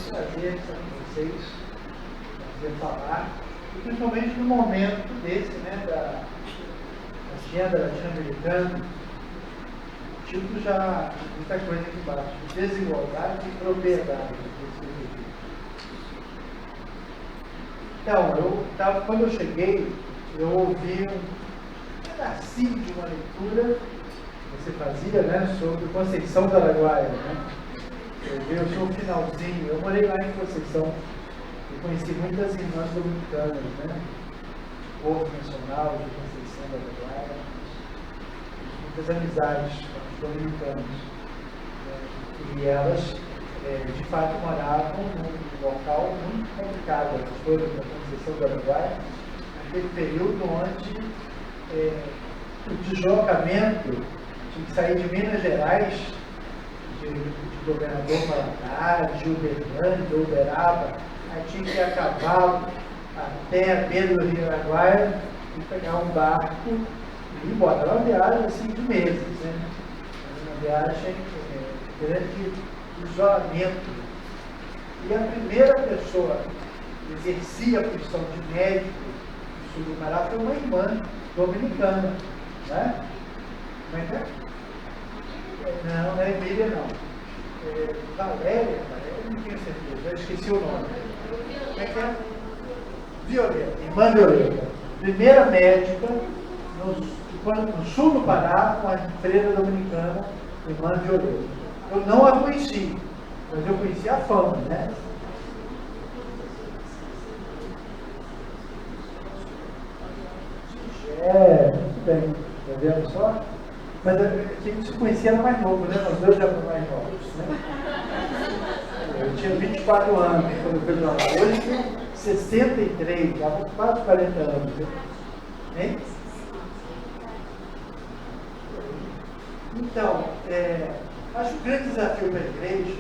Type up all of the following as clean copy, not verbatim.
Prazer estar com vocês, prazer falar, e principalmente no momento desse, né, da agenda latino-americana. O título já muita coisa aqui embaixo: desigualdade e propriedade. Então, quando eu cheguei, eu ouvi um pedacinho de uma leitura que você fazia, né, sobre Conceição do Araguaia, né? Eu sou o finalzinho, eu morei lá em Conceição e conheci muitas irmãs dominicanas, né? O povo nacional de Conceição do Araguaia, muitas amizades com os dominicanos, né? E elas, de fato, moravam num local muito complicado. Elas foram da Conceição do Araguaia, naquele período onde o deslocamento tinha que sair de Minas Gerais, de Governador Valadares, de Uberlândia, Uberaba, aí tinha que ir a cavalo até a beira do Rio Araguaia e pegar um barco e ir embora. Era uma viagem assim de meses, né? Era uma viagem grande isolamento. E a primeira pessoa que exercia a função de médico no sul do Pará foi uma irmã dominicana, né? Como é que é? Não, não é Emília, não. Valéria, não tenho certeza, eu esqueci o nome. Como é que é? Violeta, irmã Violeta. Primeira médica no sul do Pará, com a freira dominicana, irmã Violeta. Eu não a conheci, mas eu conheci a fama, né? Muito bem, está vendo só? Mas a gente se conhecia era mais novo, né? Nós dois éramos mais novos, né? Eu tinha 24 anos quando eu fui para lá. Hoje tenho 63, já vou quase 40 anos. Hein? Então, acho que o grande desafio para a igreja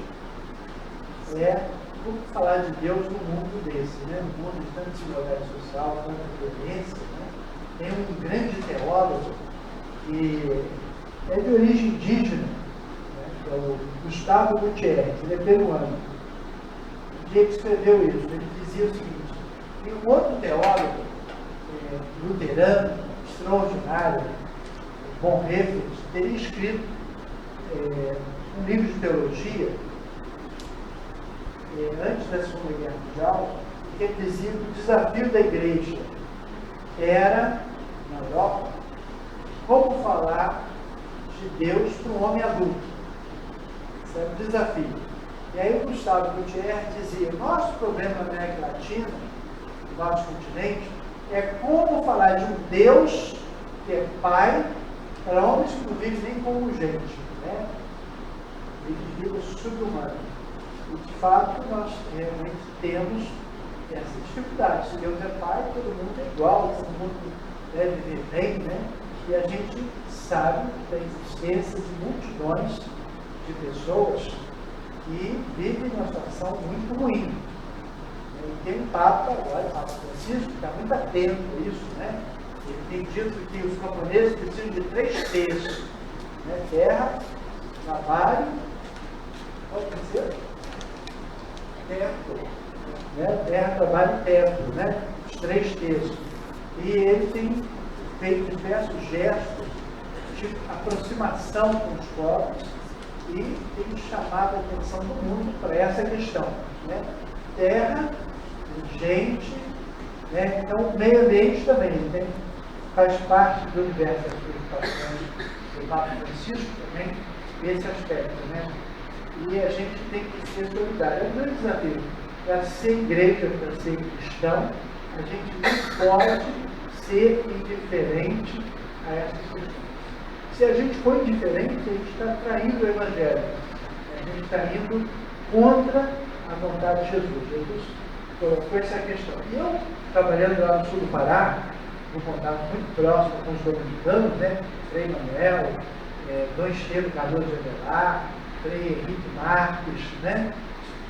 como falar de Deus num mundo desse, né? Num mundo de tanta desigualdade social, tanta violência, né? Tem um grande teólogo que é de origem indígena, né, que é o Gustavo Gutierrez, ele é peruano. Ele escreveu isso, ele dizia o seguinte: tem um outro teólogo luterano, extraordinário, Bonhoeffer, teria escrito um livro de teologia antes da Segunda Guerra Mundial, que ele dizia que o desafio da igreja era, na Europa, como falar de Deus para um homem adulto. Esse era o desafio. E aí o Gustavo Gutierrez dizia: o nosso problema na América Latina, no nosso continente, é como falar de um Deus que é Pai para homens que não vivem nem como gente, né? Eles vivem subhumanos. E de fato nós realmente temos essa dificuldade. Se Deus é Pai, todo mundo é igual, todo mundo deve viver bem, né? E a gente sabe da existência de multidões de pessoas que vivem uma situação muito ruim. E tem um Papa agora, o Papa Francisco, que está muito atento a isso, né? Ele tem dito que os camponeses precisam de 3 terços, né? Terra, trabalho, pode dizer? Teto, né? Terra, trabalho e teto, né? Os 3 terços. E ele tem feito diversos gestos de aproximação com os povos e tem chamado a atenção do mundo para essa questão, né? Terra, gente, né? Então o meio ambiente também faz parte do universo das preocupações do Papa Francisco também, esse aspecto, né? E a gente tem que ser solidário. É um grande desafio. Para ser igreja, para ser cristão, a gente não pode ser indiferente a essas questões. Se a gente for indiferente, a gente está traindo o Evangelho. A gente está indo contra a vontade de Jesus. Jesus colocou essa questão. E eu, trabalhando lá no sul do Pará, um contato muito próximo com os dominicanos, né? Frei Manuel, Dom Estevam Cardoso de Avelar, Frei Henrique Marques, né?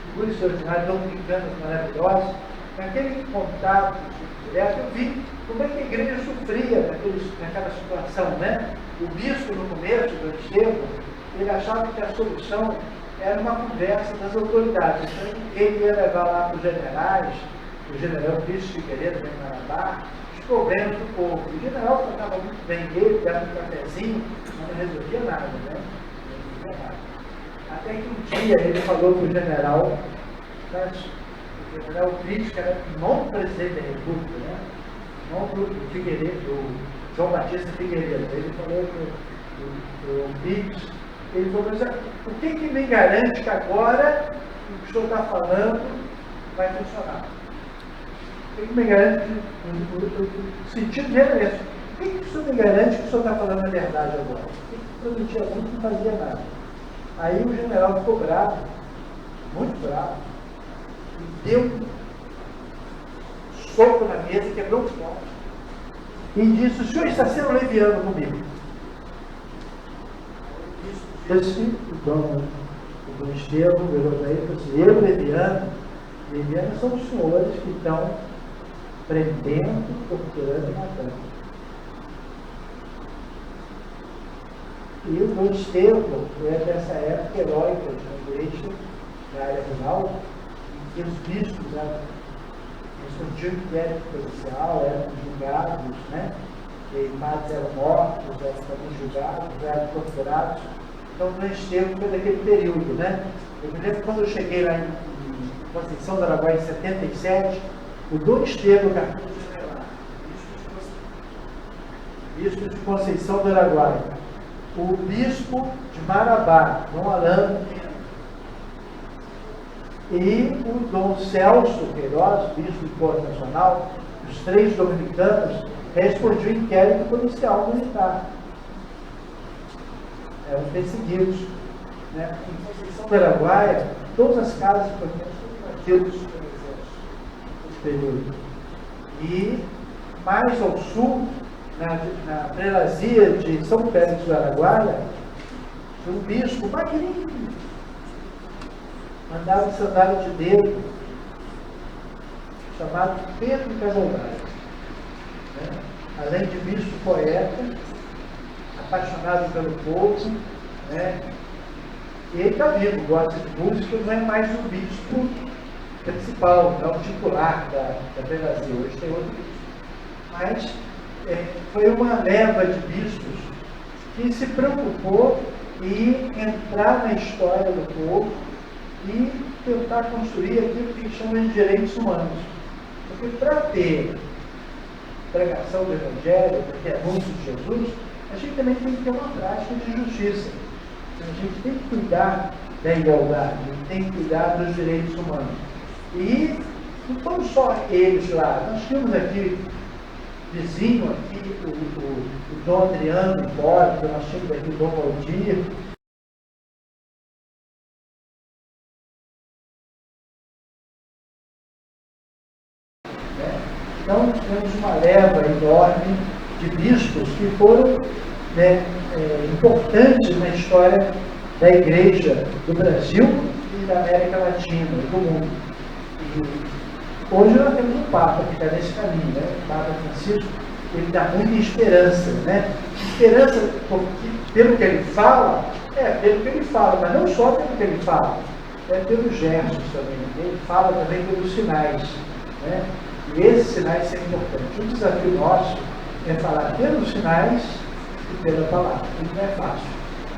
Figuras extraordinárias dominicanas maravilhosas. Naquele contato direto, eu vi como é que a igreja sofria naquela situação, né? O bispo, no começo do Estevam, ele achava que a solução era uma conversa das autoridades. Então, ele ia levar lá para os generais, o general Cristo Figueiredo, em Marabá, os problemas do povo. O general tratava muito bem dele, dava um cafezinho, mas não resolvia nada, né? Não resolvia nada. Até que um dia ele falou para o general, o general Cristo, que era o novo presidente da República, né? O nome do Figueiredo, do João Batista Figueiredo. Ele falou para o Cristo, ele falou, mas o que me garante que agora o que o senhor está falando vai funcionar? O que me garante que o sentido dele é esse? O que o senhor me garante que o senhor está falando a verdade agora? O que prometia muito não fazia nada? Aí o general ficou bravo, muito bravo, e deu um soco na mesa, quebrou o pau, e disse, o senhor está sendo leviano comigo. Esse, o Dom Estevão virou para ele e falou assim, eu, leviano são os senhores que estão prendendo, torturando e matando. E o Dom Estevão é dessa época heróica da igreja, da área rural, em que os bispos eram discutiam inquérito policial, eram julgados, né? E padres eram mortos, eram também julgados, eram torturados. Então, o Dom Estevão foi daquele período, né? Eu me lembro quando eu cheguei lá em Conceição do Araguaia em 77, o Dom Estevão, bispo de Conceição do Araguaia, o bispo de Marabá, Dom Alano, e o Dom Celso Queiroz, bispo de Porto Nacional, os três dominicanos, respondiam inquérito policial militar. Eram perseguidos. Né? Em Conceição do Araguaia, todas as casas foram batidas pelo exército nesse período. E mais ao sul, na prelazia de São Félix do Araguaia, um bispo magrinho, mandava sandália de dedo, chamado Pedro Cavalcante. Né? Além de bispo poeta, apaixonado pelo povo, né? E ele está vivo, gosta de música, não é mais o bispo principal, não o titular da prelazia, hoje tem outro bispo. Mas foi uma leva de bispos que se preocupou em entrar na história do povo e tentar construir aquilo que chama de direitos humanos. Porque para ter pregação do Evangelho, para ter anúncio de Jesus, a gente também tem que ter uma prática de justiça. A gente tem que cuidar da igualdade, a gente tem que cuidar dos direitos humanos. E não foram só eles lá, nós tínhamos aqui, vizinho aqui, o Dom Adriano Hipólito, nós tínhamos aqui o Dom Valdir. Então, temos uma leva enorme de bispos que foram importantes na história da Igreja do Brasil e da América Latina e do mundo. E hoje nós temos um Papa que está nesse caminho, né? O Papa Francisco, ele dá muita esperança, né? Esperança pelo que ele fala, pelo que ele fala, mas não só pelo que ele fala, pelos gestos também. Ele fala também pelos sinais, né? E esses sinais são importantes. O desafio nosso é falar pelos sinais e pela palavra. Isso não é fácil.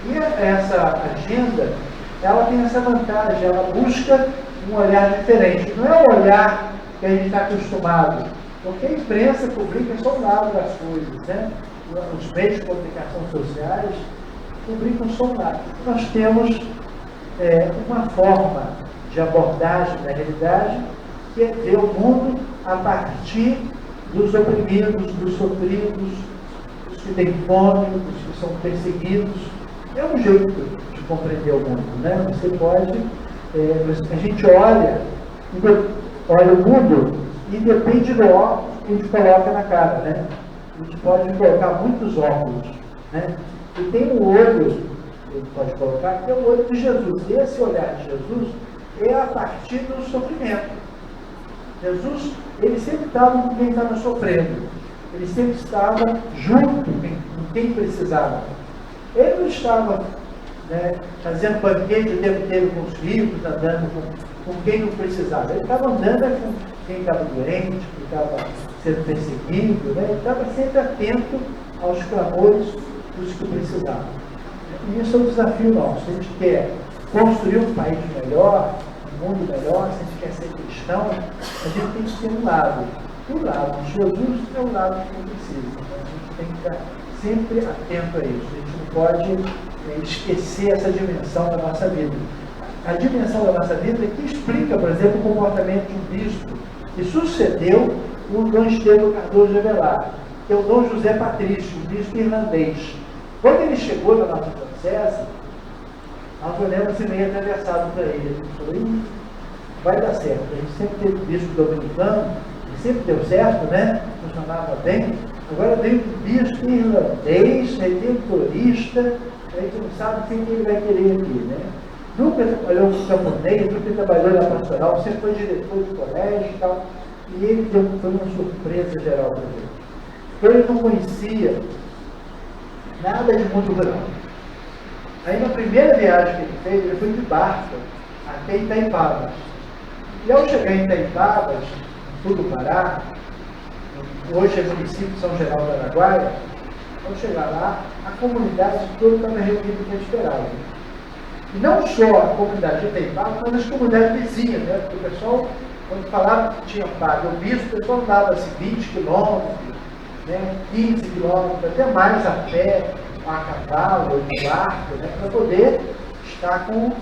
E essa agenda, ela tem essa vantagem, ela busca um olhar diferente. Não é o olhar que a gente está acostumado, porque a imprensa publica só um lado das coisas, né? Os meios de comunicação sociais publicam só um lado. Nós temos uma forma de abordagem da realidade que é ver o mundo a partir dos oprimidos, dos sofridos, dos que têm fome, dos que são perseguidos. É um jeito de compreender o mundo, né? Você pode, a gente olha o mundo e depende do óculos que a gente coloca na cara, né? A gente pode colocar muitos óculos, né? E tem um olho, a gente pode colocar, que é o olho de Jesus. E esse olhar de Jesus é a partir do sofrimento. Jesus, ele sempre estava com quem estava sofrendo. Ele sempre estava junto com quem precisava. Ele não estava né, fazendo banquete o tempo inteiro com os ricos, andando com quem não precisava. Ele estava andando com quem estava doente, que estava sendo perseguido, né? Ele estava sempre atento aos clamores dos que precisavam. E isso é um desafio nosso. Se a gente quer construir um país melhor, um mundo melhor, se a gente quer ser cristão, a gente tem que ter um lado. O lado de Jesus é o lado que precisa. Então, a gente tem que estar sempre atento a isso. A gente não pode esquecer essa dimensão da nossa vida. A dimensão da nossa vida é que explica, por exemplo, o comportamento de um bispo que sucedeu o Dom Estevão Cardoso de Avelar, que é o Dom José Patrício, um bispo irlandês. Quando ele chegou na nossa diocese, nós olhamos assim meio atravessado para ele. A gente falou, vai dar certo. A gente sempre teve bispo dominicano, e sempre deu certo, né? Funcionava bem. Agora veio um bispo irlandês, redentorista, a gente não sabe quem ele vai querer aqui, né? Nunca trabalhou com camponês, nunca trabalhou na pastoral, sempre foi diretor de colégio e tal. E ele foi uma surpresa geral para ele. Então ele não conhecia nada de mundo rural. Aí na primeira viagem que ele fez, ele foi de barca até Itaipavas. E ao chegar em Itaipavas, no sul do Pará, hoje é município de São Geraldo do Araguaia, ao chegar lá, a comunidade toda estava reunida para esperar. E não só a comunidade de Itaipavas, mas as comunidades vizinhas, né? Porque o pessoal, quando falava que tinha pago o bispo, o pessoal andava assim 20 quilômetros, né? 15 quilômetros, até mais a pé, a cavalo, ou de barco, né? Para poder estar com o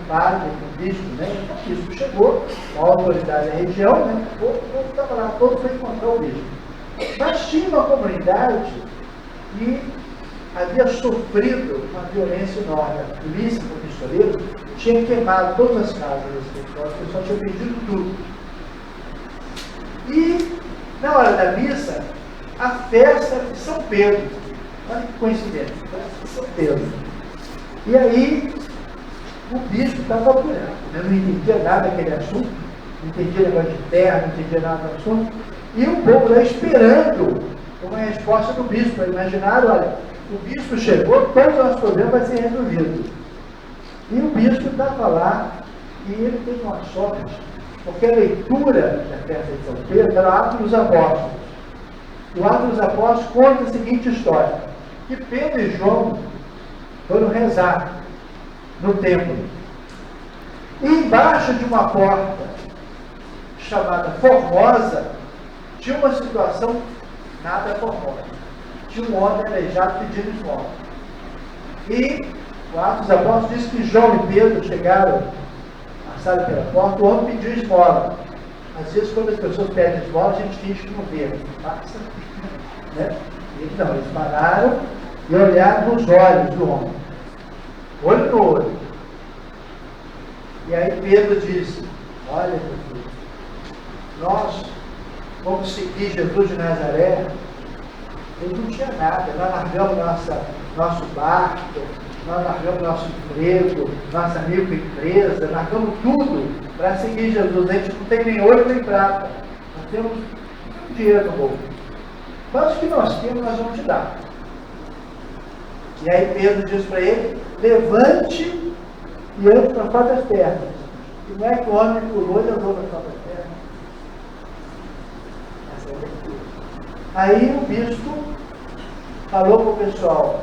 padre, com o bispo, né? Então, o bispo chegou, a autoridade da região, né? O povo estava lá, todo foi encontrar o bispo. Mas tinha uma comunidade que havia sofrido uma violência enorme. A polícia, o pistoleiro, tinha queimado todas as casas desse pessoal, o pessoal tinha perdido tudo. E, na hora da missa, a festa de São Pedro. Olha que coincidência, festa de São Pedro. E aí, o bispo estava apurando. Eu não entendia nada daquele assunto, não entendia negócio de terra, não entendia nada do assunto. E o povo lá esperando uma resposta do bispo. Imaginaram, olha, o bispo chegou, todos os nossos problemas vão ser resolvidos. E o bispo estava lá e ele teve uma sorte, porque a leitura da festa de São Pedro era o Atos dos Apóstolos. O Atos dos Apóstolos conta a seguinte história, que Pedro e João foram rezar no templo. E embaixo de uma porta chamada Formosa, tinha uma situação nada formosa. Tinha um homem aleijado pedindo esmola. E o Atos dos Apóstolos diz que João e Pedro chegaram, passaram pela porta, o homem pediu esmola. Às vezes, quando as pessoas pedem esmola, a gente finge que não vê, passa. Né? Então, eles pararam e olharam nos olhos do homem, olho no olho. E aí Pedro disse, olha, meu filho, nós vamos seguir Jesus de Nazaré. Ele não tinha nada, nós largamos nosso barco, nós largamos nosso emprego, nossa microempresa, largamos tudo para seguir Jesus. A gente não tem nem ouro nem prata, nós temos dinheiro no bolso. Mas o que nós temos, nós vamos te dar. E aí Pedro diz para ele, levante e ande para fora das pernas. E não é que o homem pulou e andou para fora das pernas. Essa é a leitura. Aí o bispo falou para o pessoal,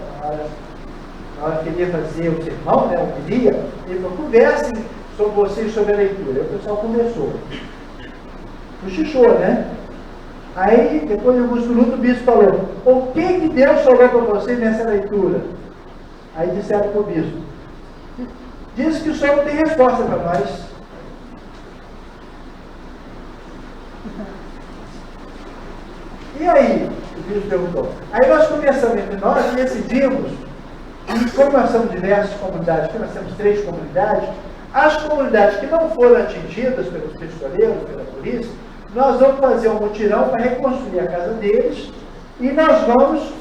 na hora que ele ia fazer o sermão, né, o dia, ele falou, conversem sobre vocês sobre a leitura. Aí o pessoal conversou. Cochichou, né? Aí, depois de alguns minutos, o bispo falou, o que Deus falou para vocês nessa leitura? Aí disseram para o bispo, diz que o senhor não tem resposta para nós. E aí? O bispo perguntou. Aí nós começamos entre nós e decidimos, e como nós somos diversas comunidades, porque nós temos 3 comunidades, as comunidades que não foram atingidas pelos pistoleiros, pela polícia, nós vamos fazer um mutirão para reconstruir a casa deles e nós vamos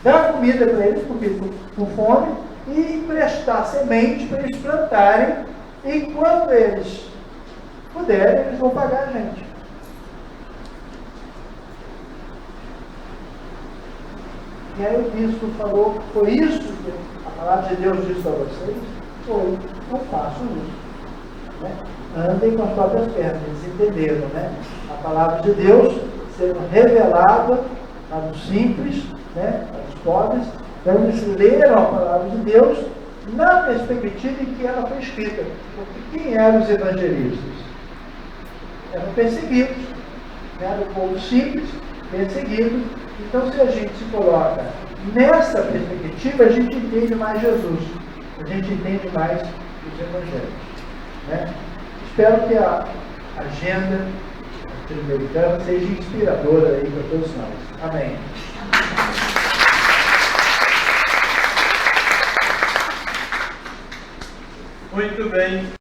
dar comida para eles, porque estão com fome, e emprestar semente para eles plantarem, e quando eles puderem, eles vão pagar a gente. E aí o bispo falou, foi isso que a palavra de Deus disse para vocês? Foi, não façam isso. Né? Andem com as próprias pernas, eles entenderam, né? A palavra de Deus sendo revelada para os simples, né? Para os pobres. Então eles leram a palavra de Deus na perspectiva em que ela foi escrita. Porque quem eram os evangelistas? Eram perseguidos. Era o povo simples, perseguido. Então, se a gente se coloca nessa perspectiva, a gente entende mais Jesus. A gente entende mais os evangelhos. Né? Espero que a agenda latino-americana seja inspiradora aí para todos nós. Amém. Muito bem.